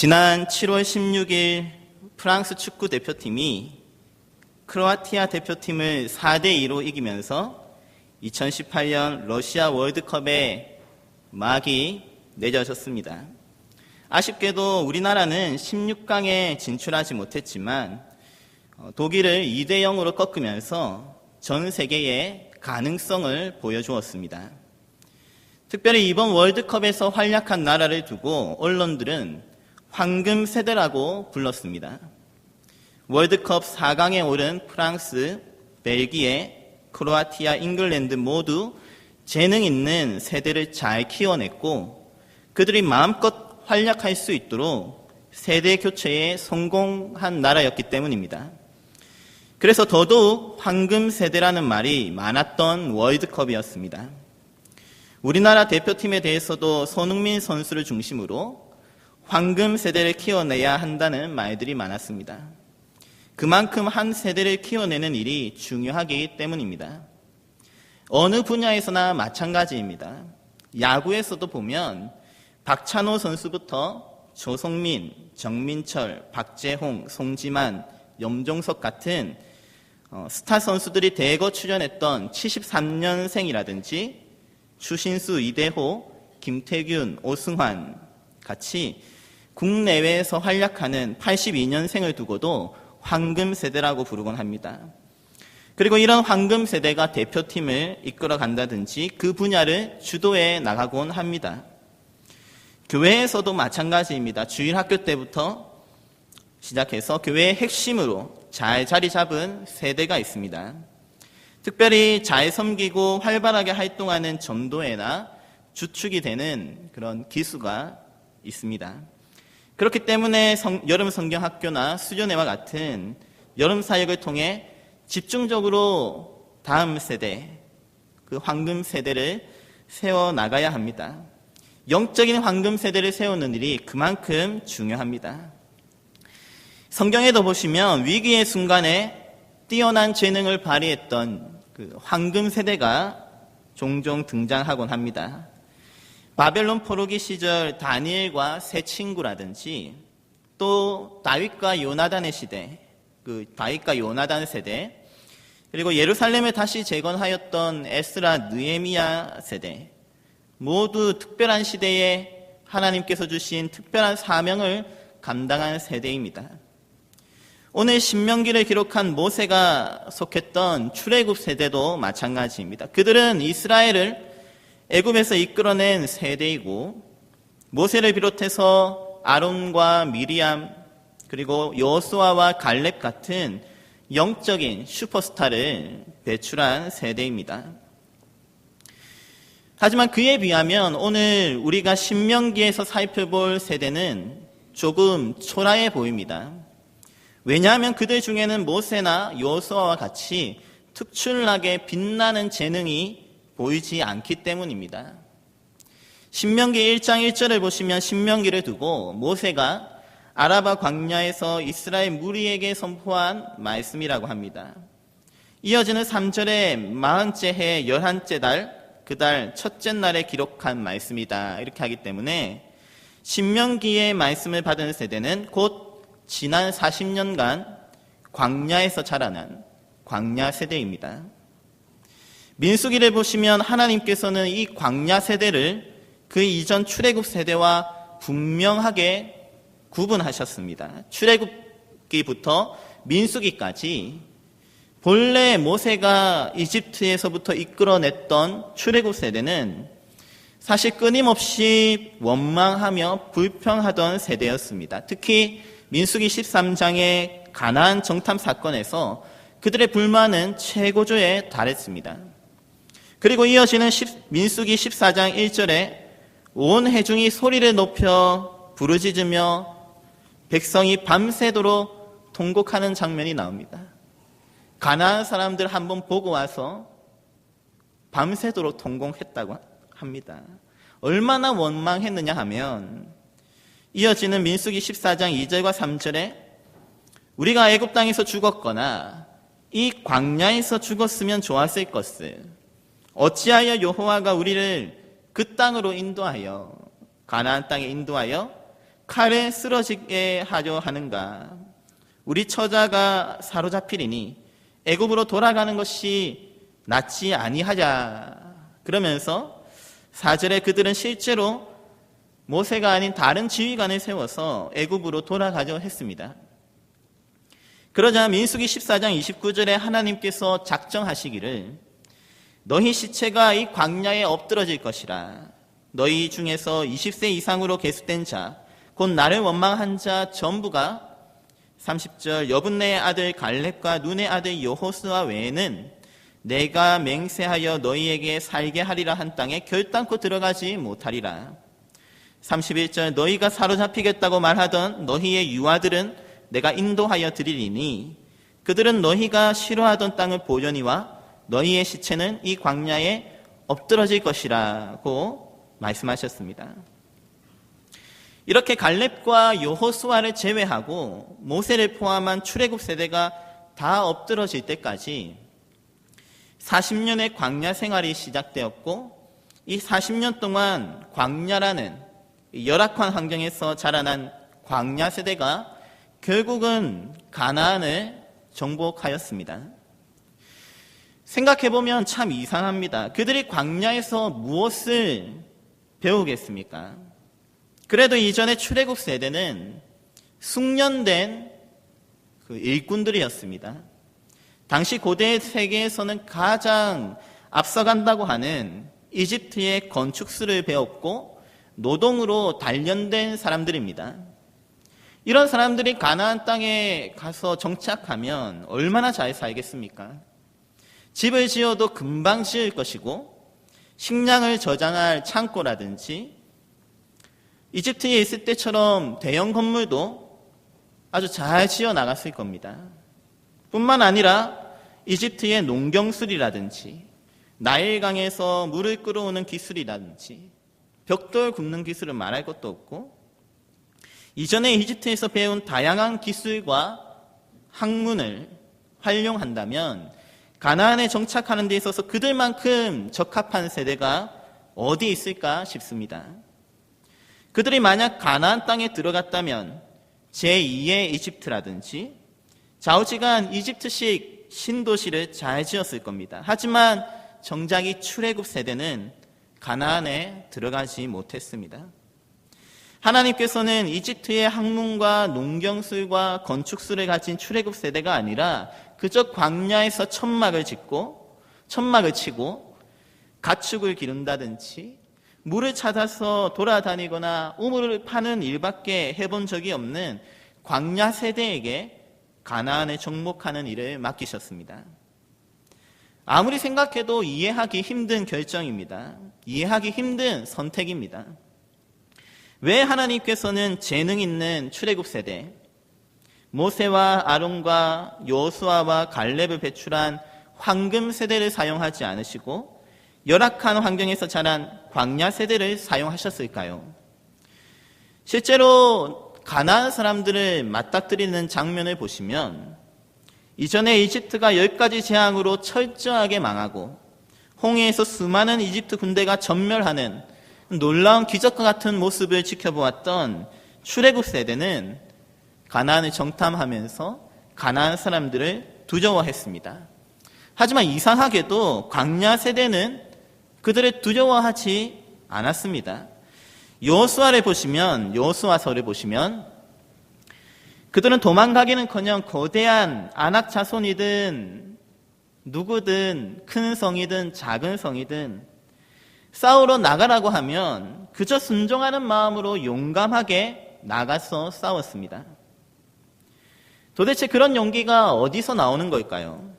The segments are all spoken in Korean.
지난 7월 16일 프랑스 축구 대표팀이 크로아티아 대표팀을 4대2로 이기면서 2018년 러시아 월드컵에 막이 내려졌습니다. 아쉽게도 우리나라는 16강에 진출하지 못했지만 독일을 2대0으로 꺾으면서 전 세계에 가능성을 보여주었습니다. 특별히 이번 월드컵에서 활약한 나라를 두고 언론들은 황금 세대라고 불렀습니다. 월드컵 4강에 오른 프랑스, 벨기에, 크로아티아, 잉글랜드 모두 재능 있는 세대를 잘 키워냈고 그들이 마음껏 활약할 수 있도록 세대 교체에 성공한 나라였기 때문입니다. 그래서 더더욱 황금 세대라는 말이 많았던 월드컵이었습니다. 우리나라 대표팀에 대해서도 손흥민 선수를 중심으로 황금 세대를 키워내야 한다는 말들이 많았습니다. 그만큼 한 세대를 키워내는 일이 중요하기 때문입니다. 어느 분야에서나 마찬가지입니다. 야구에서도 보면 박찬호 선수부터 조성민, 정민철, 박재홍, 송지만, 염종석 같은 스타 선수들이 대거 출연했던 73년생이라든지 추신수, 이대호, 김태균, 오승환 같이 국내외에서 활약하는 82년생을 두고도 황금 세대라고 부르곤 합니다. 그리고 이런 황금 세대가 대표팀을 이끌어 간다든지 그 분야를 주도해 나가곤 합니다. 교회에서도 마찬가지입니다. 주일학교 때부터 시작해서 교회의 핵심으로 잘 자리 잡은 세대가 있습니다. 특별히 잘 섬기고 활발하게 활동하는 전도회나 주축이 되는 그런 기수가 있습니다. 그렇기 때문에 여름 성경학교나 수련회와 같은 여름 사역을 통해 집중적으로 다음 세대, 그 황금 세대를 세워나가야 합니다. 영적인 황금 세대를 세우는 일이 그만큼 중요합니다. 성경에도 보시면 위기의 순간에 뛰어난 재능을 발휘했던 그 황금 세대가 종종 등장하곤 합니다. 바벨론 포로기 시절 다니엘과 세 친구라든지 또 다윗과 요나단의 시대, 그 다윗과 요나단 세대, 그리고 예루살렘을 다시 재건하였던 에스라, 느헤미야 세대, 모두 특별한 시대에 하나님께서 주신 특별한 사명을 감당한 세대입니다. 오늘 신명기를 기록한 모세가 속했던 출애굽 세대도 마찬가지입니다. 그들은 이스라엘을 애굽에서 이끌어낸 세대이고 모세를 비롯해서 아론과 미리암 그리고 여호수아와 갈렙 같은 영적인 슈퍼스타를 배출한 세대입니다. 하지만 그에 비하면 오늘 우리가 신명기에서 살펴볼 세대는 조금 초라해 보입니다. 왜냐하면 그들 중에는 모세나 여호수아와 같이 특출나게 빛나는 재능이 보이지 않기 때문입니다. 신명기 1장 1절을 보시면 신명기를 두고 모세가 아라바 광야에서 이스라엘 무리에게 선포한 말씀이라고 합니다. 이어지는 3절에 40째 해 11째 달 그 달 첫째 날에 기록한 말씀이다 이렇게 하기 때문에 신명기의 말씀을 받은 세대는 곧 지난 40년간 광야에서 자라난 광야 세대입니다. 민수기를 보시면 하나님께서는 이 광야 세대를 그 이전 출애굽 세대와 분명하게 구분하셨습니다. 출애굽기부터 민수기까지 본래 모세가 이집트에서부터 이끌어냈던 출애굽 세대는 사실 끊임없이 원망하며 불평하던 세대였습니다. 특히 민수기 13장의 가나안 정탐 사건에서 그들의 불만은 최고조에 달했습니다. 그리고 이어지는 민수기 14장 1절에 온 회중이 소리를 높여 부르짖으며 백성이 밤새도록 통곡하는 장면이 나옵니다. 가나안 사람들 한번 보고 와서 밤새도록 통곡했다고 합니다. 얼마나 원망했느냐 하면 이어지는 민수기 14장 2절과 3절에 우리가 애굽 땅에서 죽었거나 이 광야에서 죽었으면 좋았을 것을 어찌하여 여호와가 우리를 그 땅으로 인도하여 가나안 땅에 인도하여 칼에 쓰러지게 하려 하는가? 우리 처자가 사로잡히리니 애굽으로 돌아가는 것이 낫지 아니하냐? 그러면서 4절에 그들은 실제로 모세가 아닌 다른 지휘관을 세워서 애굽으로 돌아가려 했습니다. 그러자 민수기 14장 29절에 하나님께서 작정하시기를 너희 시체가 이 광야에 엎드러질 것이라. 너희 중에서 20세 이상으로 계수된 자, 곧 나를 원망한 자 전부가 30절 여분네의 아들 갈렙과 눈의 아들 여호수아 외에는 내가 맹세하여 너희에게 살게 하리라 한 땅에 결단코 들어가지 못하리라. 31절 너희가 사로잡히겠다고 말하던 너희의 유아들은 내가 인도하여 드리리니 그들은 너희가 싫어하던 땅을 보려니와 너희의 시체는 이 광야에 엎드러질 것이라고 말씀하셨습니다. 이렇게 갈렙과 여호수아를 제외하고 모세를 포함한 출애굽 세대가 다 엎드러질 때까지 40년의 광야 생활이 시작되었고 이 40년 동안 광야라는 열악한 환경에서 자라난 광야 세대가 결국은 가나안을 정복하였습니다. 생각해보면 참 이상합니다. 그들이 광야에서 무엇을 배우겠습니까? 그래도 이전의 출애굽 세대는 숙련된 그 일꾼들이었습니다. 당시 고대 세계에서는 가장 앞서간다고 하는 이집트의 건축술을 배웠고 노동으로 단련된 사람들입니다. 이런 사람들이 가나안 땅에 가서 정착하면 얼마나 잘 살겠습니까? 집을 지어도 금방 지을 것이고 식량을 저장할 창고라든지 이집트에 있을 때처럼 대형 건물도 아주 잘 지어 나갔을 겁니다. 뿐만 아니라 이집트의 농경술이라든지 나일강에서 물을 끌어오는 기술이라든지 벽돌 굽는 기술은 말할 것도 없고 이전에 이집트에서 배운 다양한 기술과 학문을 활용한다면 가나안에 정착하는 데 있어서 그들만큼 적합한 세대가 어디 있을까 싶습니다. 그들이 만약 가나안 땅에 들어갔다면 제2의 이집트라든지 좌우지간 이집트식 신도시를 잘 지었을 겁니다. 하지만 정작 이 출애굽 세대는 가나안에 들어가지 못했습니다. 하나님께서는 이집트의 학문과 농경술과 건축술을 가진 출애굽 세대가 아니라 그저 광야에서 천막을 치고 가축을 기른다든지 물을 찾아서 돌아다니거나 우물을 파는 일밖에 해본 적이 없는 광야 세대에게 가나안을 정복하는 일을 맡기셨습니다. 아무리 생각해도 이해하기 힘든 결정입니다. 이해하기 힘든 선택입니다. 왜 하나님께서는 재능 있는 출애굽 세대, 모세와 아론과 여호수아와 갈렙을 배출한 황금 세대를 사용하지 않으시고 열악한 환경에서 자란 광야 세대를 사용하셨을까요? 실제로 가나안 사람들을 맞닥뜨리는 장면을 보시면 이전에 이집트가 10가지 재앙으로 철저하게 망하고 홍해에서 수많은 이집트 군대가 전멸하는 놀라운 기적과 같은 모습을 지켜보았던 출애굽 세대는 가나안을 정탐하면서 가나안 사람들을 두려워했습니다. 하지만 이상하게도 광야 세대는 그들을 두려워하지 않았습니다. 여호수아서를 보시면 그들은 도망가기는커녕 거대한 아낙 자손이든 누구든 큰 성이든 작은 성이든 싸우러 나가라고 하면 그저 순종하는 마음으로 용감하게 나가서 싸웠습니다. 도대체 그런 용기가 어디서 나오는 걸까요?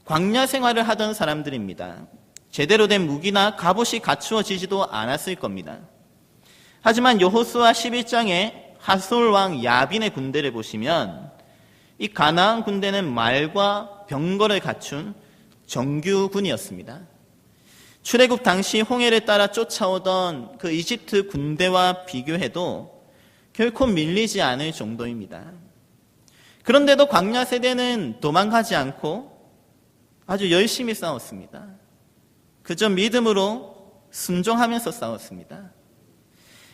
광야 생활을 하던 사람들입니다. 제대로 된 무기나 갑옷이 갖추어지지도 않았을 겁니다. 하지만 여호수아 11장에 하솔 왕 야빈의 군대를 보시면 이 가나안 군대는 말과 병거를 갖춘 정규군이었습니다. 출애굽 당시 홍해를 따라 쫓아오던 그 이집트 군대와 비교해도 결코 밀리지 않을 정도입니다. 그런데도 광야 세대는 도망가지 않고 아주 열심히 싸웠습니다. 그저 믿음으로 순종하면서 싸웠습니다.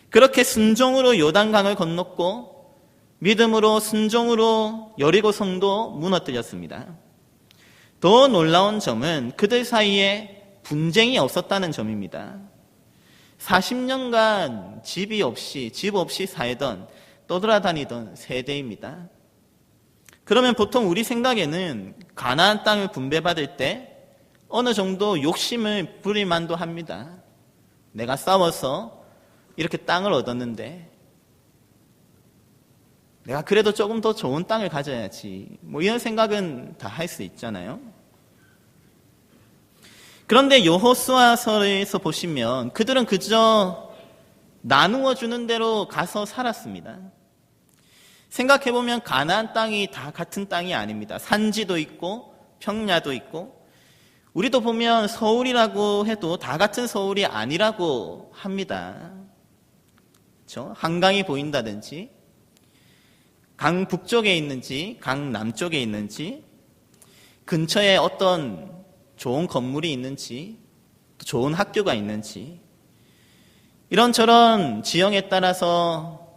그렇게 순종으로 요단강을 건넜고 믿음으로 순종으로 여리고 성도 무너뜨렸습니다. 더 놀라운 점은 그들 사이에 분쟁이 없었다는 점입니다. 40년간 집 없이 살던 떠돌아다니던 세대입니다. 그러면 보통 우리 생각에는 가나안 땅을 분배받을 때 어느 정도 욕심을 부릴 만도 합니다. 내가 싸워서 이렇게 땅을 얻었는데 내가 그래도 조금 더 좋은 땅을 가져야지. 이런 생각은 다 할 수 있잖아요. 그런데 여호수아서에서 보시면 그들은 그저 나누어 주는 대로 가서 살았습니다. 생각해보면 가나안 땅이 다 같은 땅이 아닙니다. 산지도 있고 평야도 있고, 우리도 보면 서울이라고 해도 다 같은 서울이 아니라고 합니다. 그렇죠? 한강이 보인다든지, 강 북쪽에 있는지 강 남쪽에 있는지, 근처에 어떤 좋은 건물이 있는지, 또 좋은 학교가 있는지, 이런저런 지형에 따라서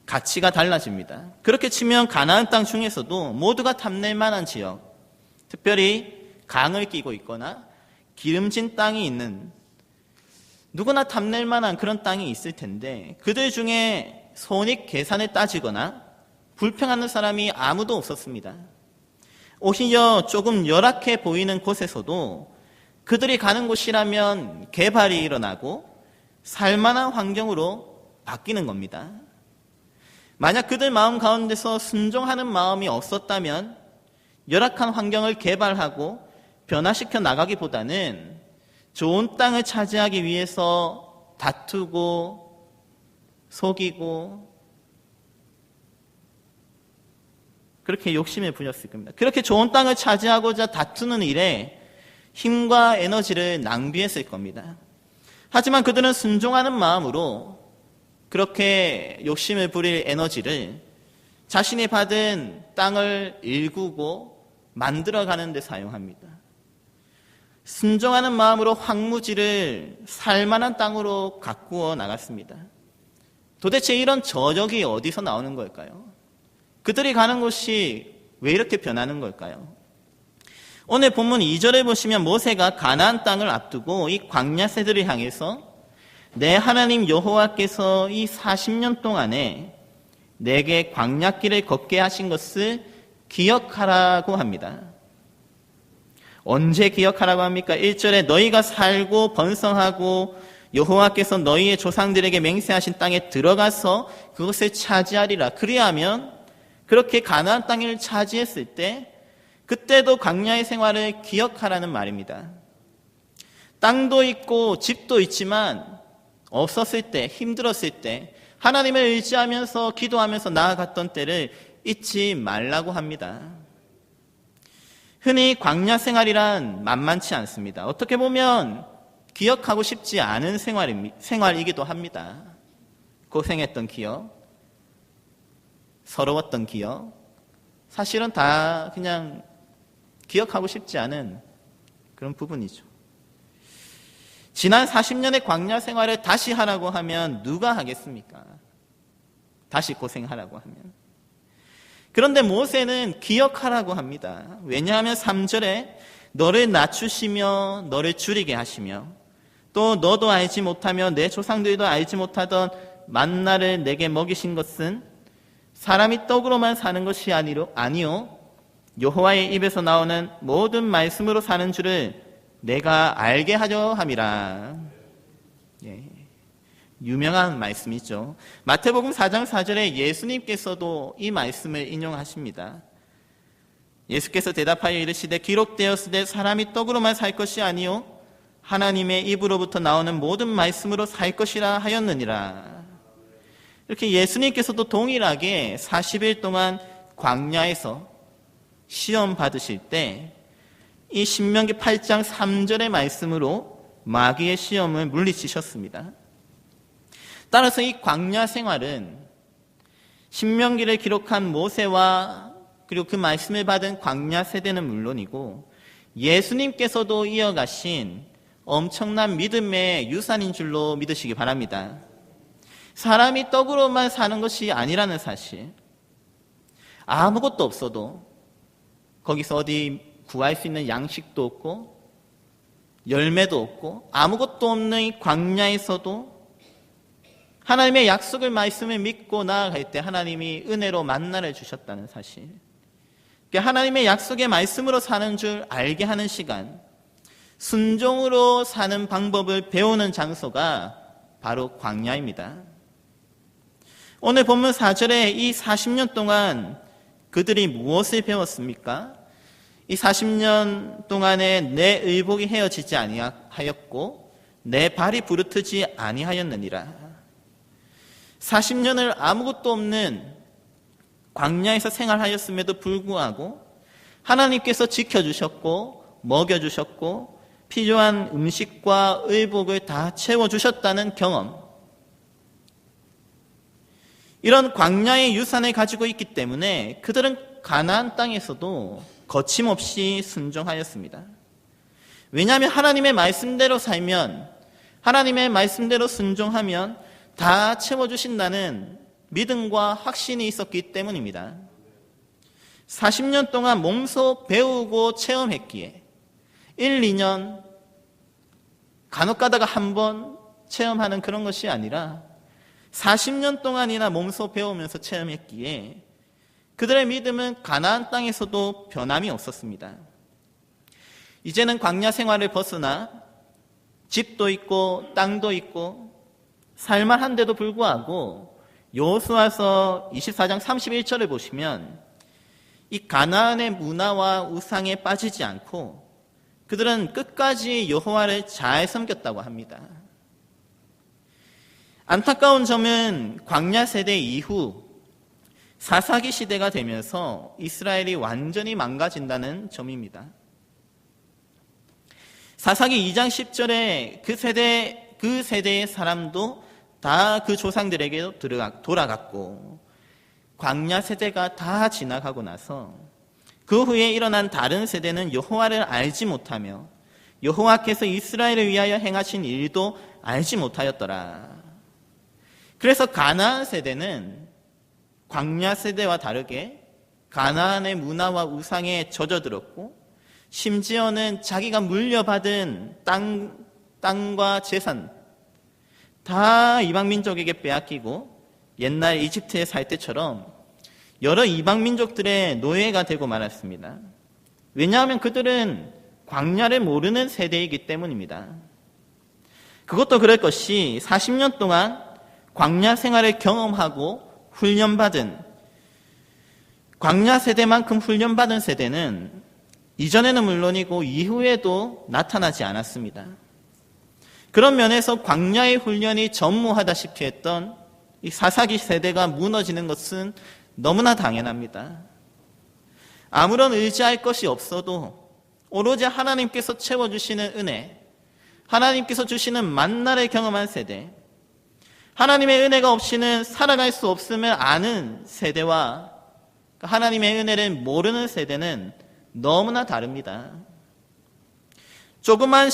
가치가 달라집니다. 그렇게 치면 가나안 땅 중에서도 모두가 탐낼 만한 지역, 특별히 강을 끼고 있거나 기름진 땅이 있는, 누구나 탐낼 만한 그런 땅이 있을 텐데 그들 중에 손익 계산을 따지거나 불평하는 사람이 아무도 없었습니다. 오히려 조금 열악해 보이는 곳에서도 그들이 가는 곳이라면 개발이 일어나고 살만한 환경으로 바뀌는 겁니다. 만약 그들 마음 가운데서 순종하는 마음이 없었다면 열악한 환경을 개발하고 변화시켜 나가기보다는 좋은 땅을 차지하기 위해서 다투고 속이고 그렇게 욕심을 부렸을 겁니다. 그렇게 좋은 땅을 차지하고자 다투는 일에 힘과 에너지를 낭비했을 겁니다. 하지만 그들은 순종하는 마음으로 그렇게 욕심을 부릴 에너지를 자신이 받은 땅을 일구고 만들어가는 데 사용합니다. 순종하는 마음으로 황무지를 살만한 땅으로 가꾸어 나갔습니다. 도대체 이런 저력이 어디서 나오는 걸까요? 그들이 가는 곳이 왜 이렇게 변하는 걸까요? 오늘 본문 2절에 보시면 모세가 가나안 땅을 앞두고 이 광야 세대를 향해서 내 하나님 여호와께서 이 40년 동안에 내게 광야길을 걷게 하신 것을 기억하라고 합니다. 언제 기억하라고 합니까? 1절에 너희가 살고 번성하고 여호와께서 너희의 조상들에게 맹세하신 땅에 들어가서 그것을 차지하리라. 그리하면 그렇게 가나안 땅을 차지했을 때 그때도 광야의 생활을 기억하라는 말입니다. 땅도 있고 집도 있지만 없었을 때, 힘들었을 때 하나님을 의지하면서 기도하면서 나아갔던 때를 잊지 말라고 합니다. 흔히 광야 생활이란 만만치 않습니다. 어떻게 보면 기억하고 싶지 않은 생활이기도 합니다. 고생했던 기억, 서러웠던 기억, 사실은 다 그냥 기억하고 싶지 않은 그런 부분이죠. 지난 40년의 광야 생활을 다시 하라고 하면 누가 하겠습니까? 다시 고생하라고 하면. 그런데 모세는 기억하라고 합니다. 왜냐하면 3절에 너를 낮추시며 너를 줄이게 하시며 또 너도 알지 못하며 내 조상들도 알지 못하던 만나를 내게 먹이신 것은 사람이 떡으로만 사는 것이 아니요 여호와의 입에서 나오는 모든 말씀으로 사는 줄을 내가 알게 하려 함이라. 예, 유명한 말씀이죠. 마태복음 4장 4절에 예수님께서도 이 말씀을 인용하십니다. 예수께서 대답하여 이르시되 기록되었으되 사람이 떡으로만 살 것이 아니요 하나님의 입으로부터 나오는 모든 말씀으로 살 것이라 하였느니라. 이렇게 예수님께서도 동일하게 40일 동안 광야에서 시험 받으실 때 이 신명기 8장 3절의 말씀으로 마귀의 시험을 물리치셨습니다. 따라서 이 광야 생활은 신명기를 기록한 모세와 그리고 그 말씀을 받은 광야 세대는 물론이고 예수님께서도 이어가신 엄청난 믿음의 유산인 줄로 믿으시기 바랍니다. 사람이 떡으로만 사는 것이 아니라는 사실. 아무것도 없어도 거기서 어디 구할 수 있는 양식도 없고 열매도 없고 아무것도 없는 이 광야에서도 하나님의 약속을 말씀을 믿고 나아갈 때 하나님이 은혜로 만나를 주셨다는 사실. 하나님의 약속의 말씀으로 사는 줄 알게 하는 시간, 순종으로 사는 방법을 배우는 장소가 바로 광야입니다. 오늘 본문 4절에 이 40년 동안 그들이 무엇을 배웠습니까? 이 40년 동안에 내 의복이 헤어지지 아니하였고 내 발이 부르트지 아니하였느니라. 40년을 아무것도 없는 광야에서 생활하였음에도 불구하고 하나님께서 지켜주셨고 먹여주셨고 필요한 음식과 의복을 다 채워주셨다는 경험. 이런 광야의 유산을 가지고 있기 때문에 그들은 가나안 땅에서도 거침없이 순종하였습니다. 왜냐하면 하나님의 말씀대로 살면, 하나님의 말씀대로 순종하면 다 채워주신다는 믿음과 확신이 있었기 때문입니다. 40년 동안 몸소 배우고 체험했기에 1, 2년 간혹 가다가 한 번 체험하는 그런 것이 아니라 40년 동안이나 몸소 배우면서 체험했기에 그들의 믿음은 가나안 땅에서도 변함이 없었습니다. 이제는 광야 생활을 벗어나 집도 있고 땅도 있고 살만한데도 불구하고 여호수아서 24장 31절을 보시면 이 가나안의 문화와 우상에 빠지지 않고 그들은 끝까지 여호와를 잘 섬겼다고 합니다. 안타까운 점은 광야 세대 이후 사사기 시대가 되면서 이스라엘이 완전히 망가진다는 점입니다. 사사기 2장 10절에 그 세대의 사람도 다 그 조상들에게 돌아갔고 광야 세대가 다 지나가고 나서 그 후에 일어난 다른 세대는 여호와를 알지 못하며 여호와께서 이스라엘을 위하여 행하신 일도 알지 못하였더라. 그래서 가나안 세대는 광야 세대와 다르게 가나안의 문화와 우상에 젖어들었고 심지어는 자기가 물려받은 땅과 재산 다 이방민족에게 빼앗기고 옛날 이집트에 살 때처럼 여러 이방민족들의 노예가 되고 말았습니다. 왜냐하면 그들은 광야를 모르는 세대이기 때문입니다. 그것도 그럴 것이 40년 동안 광야 생활을 경험하고 훈련받은 광야 세대만큼 훈련받은 세대는 이전에는 물론이고 이후에도 나타나지 않았습니다. 그런 면에서 광야의 훈련이 전무하다시피 했던 이 사사기 세대가 무너지는 것은 너무나 당연합니다. 아무런 의지할 것이 없어도 오로지 하나님께서 채워주시는 은혜, 하나님께서 주시는 만나를 경험한 세대, 하나님의 은혜가 없이는 살아갈 수 없음을 아는 세대와 하나님의 은혜를 모르는 세대는 너무나 다릅니다. 조금만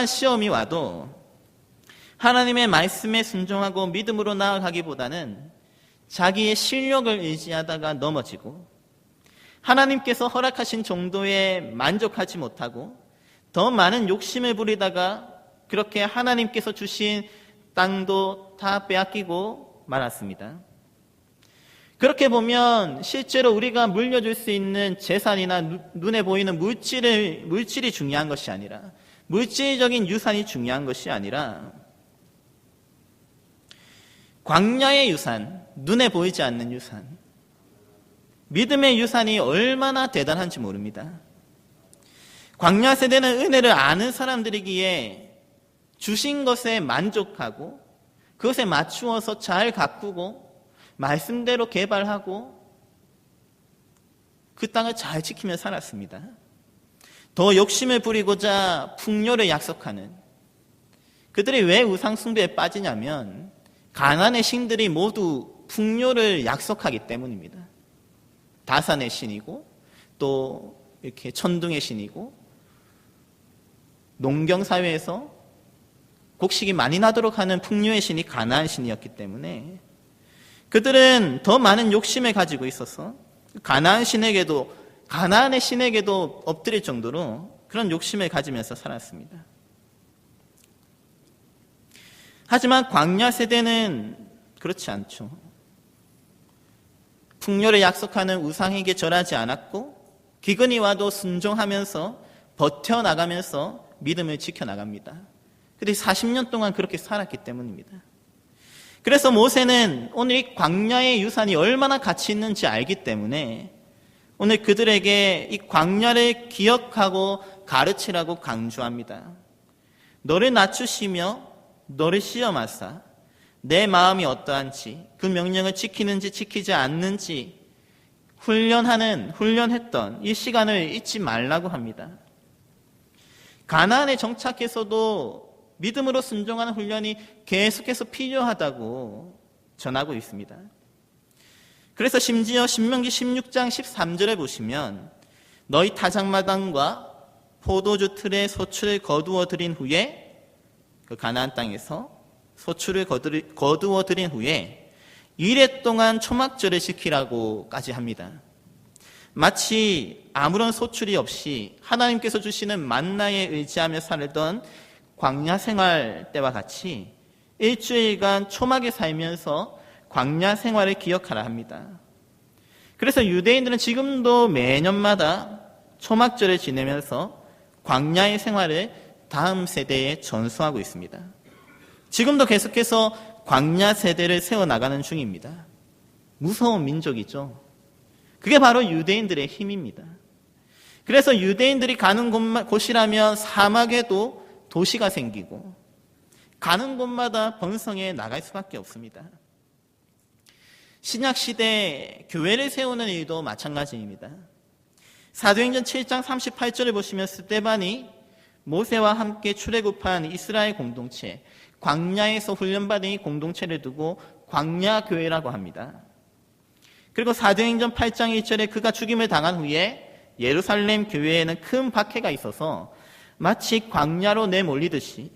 시험이 와도 하나님의 말씀에 순종하고 믿음으로 나아가기보다는 자기의 실력을 의지하다가 넘어지고 하나님께서 허락하신 정도에 만족하지 못하고 더 많은 욕심을 부리다가 그렇게 하나님께서 주신 땅도 다 빼앗기고 말았습니다. 그렇게 보면 실제로 우리가 물려줄 수 있는 재산이나 눈에 보이는 물질이 중요한 것이 아니라 물질적인 유산이 중요한 것이 아니라 광야의 유산, 눈에 보이지 않는 유산, 믿음의 유산이 얼마나 대단한지 모릅니다. 광야 세대는 은혜를 아는 사람들이기에 주신 것에 만족하고 그것에 맞추어서 잘 가꾸고 말씀대로 개발하고 그 땅을 잘 지키며 살았습니다. 더 욕심을 부리고자 풍요를 약속하는 그들이 왜 우상숭배에 빠지냐면 가나안의 신들이 모두 풍요를 약속하기 때문입니다. 다산의 신이고 또 이렇게 천둥의 신이고 농경사회에서 곡식이 많이 나도록 하는 풍류의 신이 가나안 신이었기 때문에 그들은 더 많은 욕심을 가지고 있어서 가나안의 신에게도 엎드릴 정도로 그런 욕심을 가지면서 살았습니다. 하지만 광야 세대는 그렇지 않죠. 풍요를 약속하는 우상에게 절하지 않았고 기근이 와도 순종하면서 버텨나가면서 믿음을 지켜나갑니다. 그들이 40년 동안 그렇게 살았기 때문입니다. 그래서 모세는 오늘 이 광야의 유산이 얼마나 가치 있는지 알기 때문에 오늘 그들에게 이 광야를 기억하고 가르치라고 강조합니다. 너를 낮추시며 너를 시험하사 내 마음이 어떠한지 그 명령을 지키는지 지키지 않는지 훈련했던 이 시간을 잊지 말라고 합니다. 가나안에 정착해서도 믿음으로 순종하는 훈련이 계속해서 필요하다고 전하고 있습니다. 그래서 심지어 신명기 16장 13절에 보시면 너희 타작마당과 포도주 틀에 소출을 거두어 들인 후에 그 가나안 땅에서 소출을 거두어 들인 후에 1회 동안 초막절을 지키라고까지 합니다. 마치 아무런 소출이 없이 하나님께서 주시는 만나에 의지하며 살던 광야 생활 때와 같이 일주일간 초막에 살면서 광야 생활을 기억하라 합니다. 그래서 유대인들은 지금도 매년마다 초막절을 지내면서 광야의 생활을 다음 세대에 전수하고 있습니다. 지금도 계속해서 광야 세대를 세워나가는 중입니다. 무서운 민족이죠. 그게 바로 유대인들의 힘입니다. 그래서 유대인들이 가는 곳이라면 사막에도 도시가 생기고 가는 곳마다 번성해 나갈 수밖에 없습니다. 신약시대 교회를 세우는 일도 마찬가지입니다. 사도행전 7장 38절을 보시면 스데반이 모세와 함께 출애굽한 이스라엘 공동체, 광야에서 훈련받은 이 공동체를 두고 광야교회라고 합니다. 그리고 사도행전 8장 1절에 그가 죽임을 당한 후에 예루살렘 교회에는 큰 박해가 있어서 마치 광야로 내몰리듯이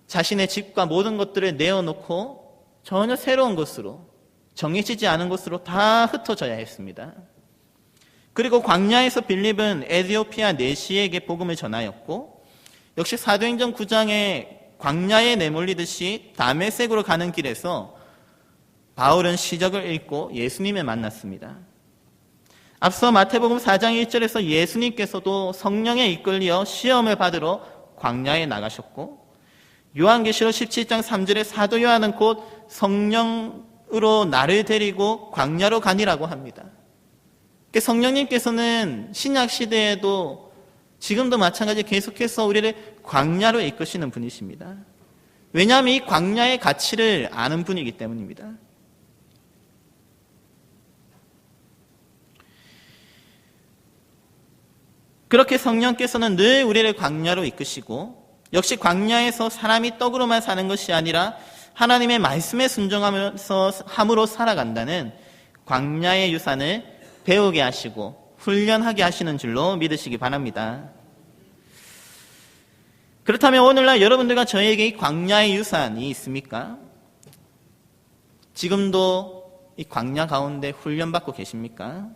자신의 집과 모든 것들을 내어놓고 전혀 새로운 곳으로, 정해지지 않은 곳으로 다 흩어져야 했습니다. 그리고 광야에서 빌립은 에티오피아 내시에게 복음을 전하였고, 역시 사도행전 9장에 광야에 내몰리듯이 다메섹으로 가는 길에서 바울은 시적을 읽고 예수님을 만났습니다. 앞서 마태복음 4장 1절에서 예수님께서도 성령에 이끌려 시험을 받으러 광야에 나가셨고, 요한계시록 17장 3절에 사도 요한은 곧 성령으로 나를 데리고 광야로 가니라고 합니다. 성령님께서는 신약 시대에도 지금도 마찬가지로 계속해서 우리를 광야로 이끄시는 분이십니다. 왜냐하면 이 광야의 가치를 아는 분이기 때문입니다. 그렇게 성령께서는 늘 우리를 광야로 이끄시고, 역시 광야에서 사람이 떡으로만 사는 것이 아니라 하나님의 말씀에 순종하면서 함으로 살아간다는 광야의 유산을 배우게 하시고 훈련하게 하시는 줄로 믿으시기 바랍니다. 그렇다면 오늘날 여러분들과 저에게 이 광야의 유산이 있습니까? 지금도 이 광야 가운데 훈련받고 계십니까?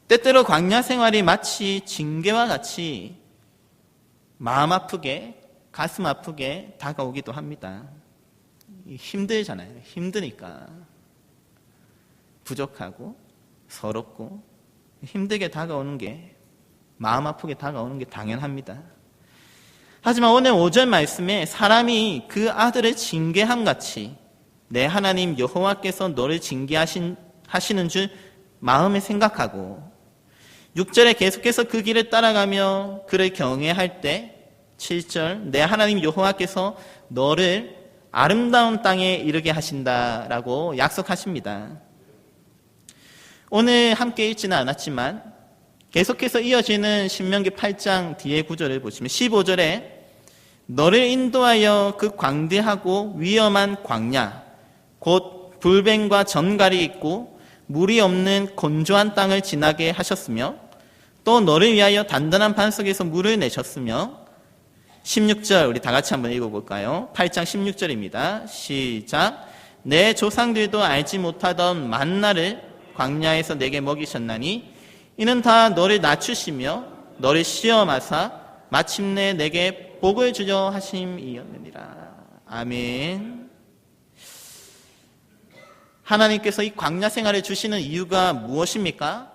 때때로 광야 생활이 마치 징계와 같이 마음 아프게, 가슴 아프게 다가오기도 합니다. 힘들잖아요. 힘드니까. 부족하고 서럽고 힘들게 다가오는 게, 마음 아프게 다가오는 게 당연합니다. 하지만 오늘 5절 말씀에 사람이 그 아들을 징계함 같이 내 하나님 여호와께서 너를 징계하시는 줄 마음에 생각하고, 6절에 계속해서 그 길을 따라가며 그를 경외할 때 7절 내 하나님 여호와께서 너를 아름다운 땅에 이르게 하신다라고 약속하십니다. 오늘 함께 읽지는 않았지만 계속해서 이어지는 신명기 8장 뒤의 구절을 보시면 15절에 너를 인도하여 그 광대하고 위험한 광야 곧 불뱀과 전갈이 있고 물이 없는 건조한 땅을 지나게 하셨으며 또 너를 위하여 단단한 반석에서 물을 내셨으며 16절 우리 다 같이 한번 읽어볼까요? 8장 16절입니다. 시작. 내 조상들도 알지 못하던 만나를 광야에서 내게 먹이셨나니 이는 다 너를 낮추시며 너를 시험하사 마침내 내게 복을 주려 하심이었느니라. 아멘. 하나님께서 이 광야 생활을 주시는 이유가 무엇입니까?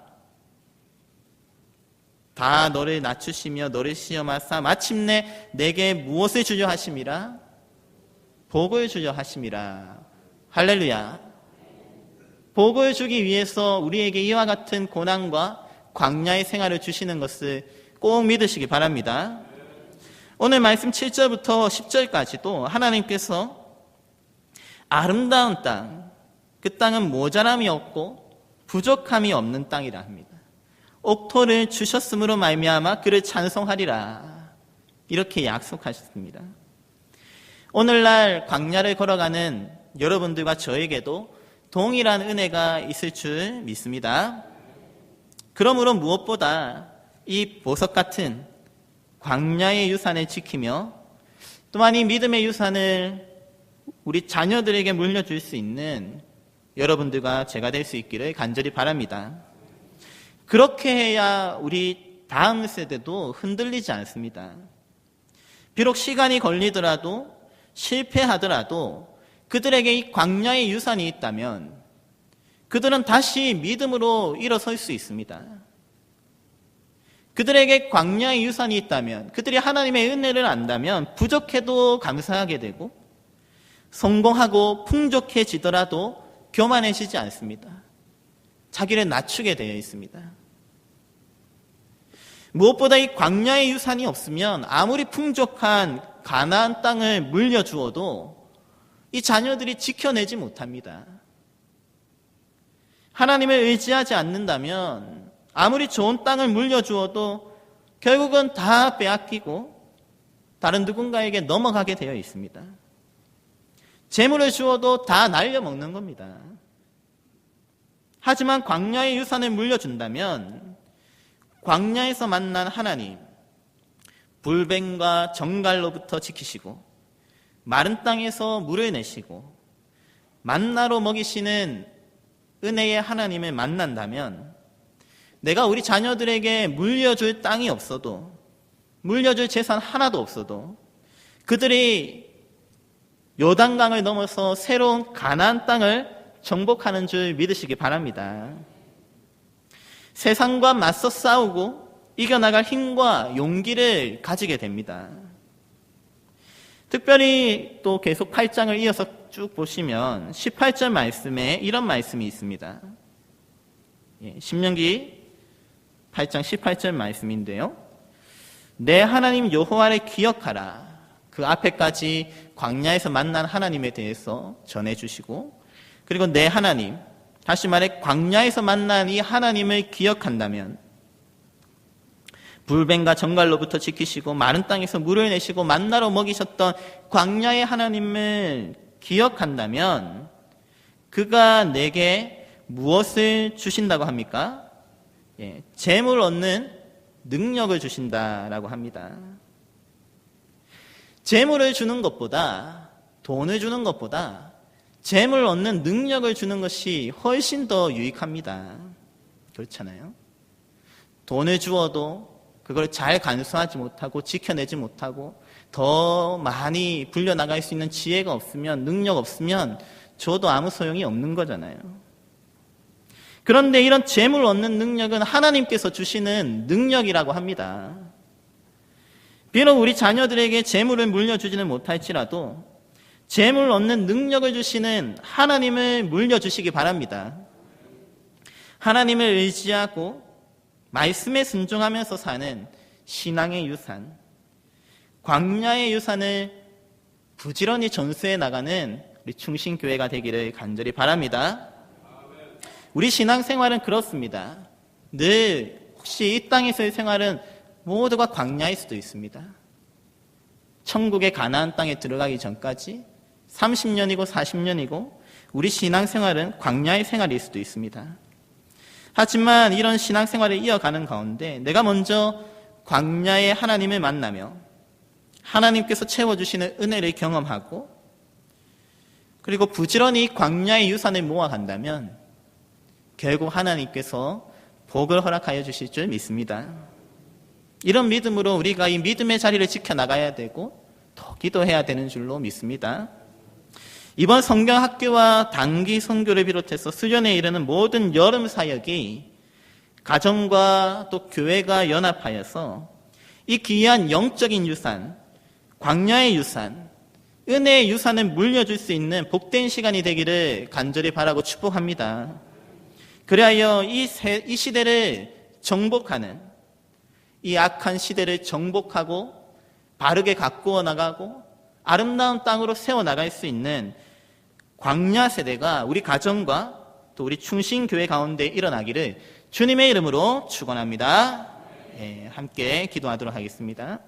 다 너를 낮추시며 너를 시험하사 마침내 내게 무엇을 주려 하심이라? 복을 주려 하심이라. 할렐루야. 복을 주기 위해서 우리에게 이와 같은 고난과 광야의 생활을 주시는 것을 꼭 믿으시기 바랍니다. 오늘 말씀 7절부터 10절까지도 하나님께서 아름다운 땅, 그 땅은 모자람이 없고 부족함이 없는 땅이라 합니다. 옥토를 주셨으므로 말미암아 그를 찬송하리라, 이렇게 약속하셨습니다. 오늘날 광야를 걸어가는 여러분들과 저에게도 동일한 은혜가 있을 줄 믿습니다. 그러므로 무엇보다 이 보석 같은 광야의 유산을 지키며 또한 이 믿음의 유산을 우리 자녀들에게 물려줄 수 있는 여러분들과 제가 될 수 있기를 간절히 바랍니다. 그렇게 해야 우리 다음 세대도 흔들리지 않습니다. 비록 시간이 걸리더라도 실패하더라도 그들에게 이 광야의 유산이 있다면 그들은 다시 믿음으로 일어설 수 있습니다. 그들에게 광야의 유산이 있다면, 그들이 하나님의 은혜를 안다면 부족해도 감사하게 되고 성공하고 풍족해지더라도 교만해지지 않습니다. 자기를 낮추게 되어 있습니다. 무엇보다 이 광야의 유산이 없으면 아무리 풍족한 가나안 땅을 물려주어도 이 자녀들이 지켜내지 못합니다. 하나님을 의지하지 않는다면 아무리 좋은 땅을 물려주어도 결국은 다 빼앗기고 다른 누군가에게 넘어가게 되어 있습니다. 재물을 주어도 다 날려먹는 겁니다. 하지만 광야의 유산을 물려준다면 광야에서 만난 하나님, 불뱀과 정갈로부터 지키시고 마른 땅에서 물을 내시고 만나로 먹이시는 은혜의 하나님을 만난다면 내가 우리 자녀들에게 물려줄 땅이 없어도, 물려줄 재산 하나도 없어도 그들이 요단강을 넘어서 새로운 가나안 땅을 정복하는 줄 믿으시기 바랍니다. 세상과 맞서 싸우고 이겨나갈 힘과 용기를 가지게 됩니다. 특별히 또 계속 8장을 이어서 쭉 보시면 18절 말씀에 이런 말씀이 있습니다. 신명기 8장 18절 말씀인데요. 내 하나님 여호와를 기억하라. 그 앞에까지 광야에서 만난 하나님에 대해서 전해주시고, 그리고 내 하나님, 다시 말해 광야에서 만난 이 하나님을 기억한다면 불뱀과 정갈로부터 지키시고 마른 땅에서 물을 내시고 만나로 먹이셨던 광야의 하나님을 기억한다면 그가 내게 무엇을 주신다고 합니까? 재물 얻는 능력을 주신다라고 합니다. 재물을 주는 것보다, 돈을 주는 것보다 재물 얻는 능력을 주는 것이 훨씬 더 유익합니다. 그렇잖아요? 돈을 주어도 그걸 잘 간수하지 못하고 지켜내지 못하고 더 많이 불려나갈 수 있는 지혜가 없으면, 능력 없으면 줘도 아무 소용이 없는 거잖아요. 그런데 이런 재물 얻는 능력은 하나님께서 주시는 능력이라고 합니다. 비록 우리 자녀들에게 재물을 물려주지는 못할지라도 재물 얻는 능력을 주시는 하나님을 물려주시기 바랍니다. 하나님을 의지하고 말씀에 순종하면서 사는 신앙의 유산, 광야의 유산을 부지런히 전수해 나가는 우리 충신교회가 되기를 간절히 바랍니다. 우리 신앙생활은 그렇습니다. 늘 혹시 이 땅에서의 생활은 모두가 광야일 수도 있습니다. 천국의 가나안 땅에 들어가기 전까지 30년이고 40년이고 우리 신앙생활은 광야의 생활일 수도 있습니다. 하지만 이런 신앙생활을 이어가는 가운데 내가 먼저 광야의 하나님을 만나며 하나님께서 채워주시는 은혜를 경험하고 그리고 부지런히 광야의 유산을 모아간다면 결국 하나님께서 복을 허락하여 주실 줄 믿습니다. 이런 믿음으로 우리가 이 믿음의 자리를 지켜나가야 되고 더 기도해야 되는 줄로 믿습니다. 이번 성경학교와 단기 선교를 비롯해서 수련회에 이르는 모든 여름 사역이 가정과 또 교회가 연합하여서 이 귀한 영적인 유산, 광야의 유산, 은혜의 유산을 물려줄 수 있는 복된 시간이 되기를 간절히 바라고 축복합니다. 그리하여 이 시대를 정복하는, 이 악한 시대를 정복하고 바르게 가꾸어 나가고 아름다운 땅으로 세워나갈 수 있는 광야 세대가 우리 가정과 또 우리 충신교회 가운데 일어나기를 주님의 이름으로 축원합니다. 함께 기도하도록 하겠습니다.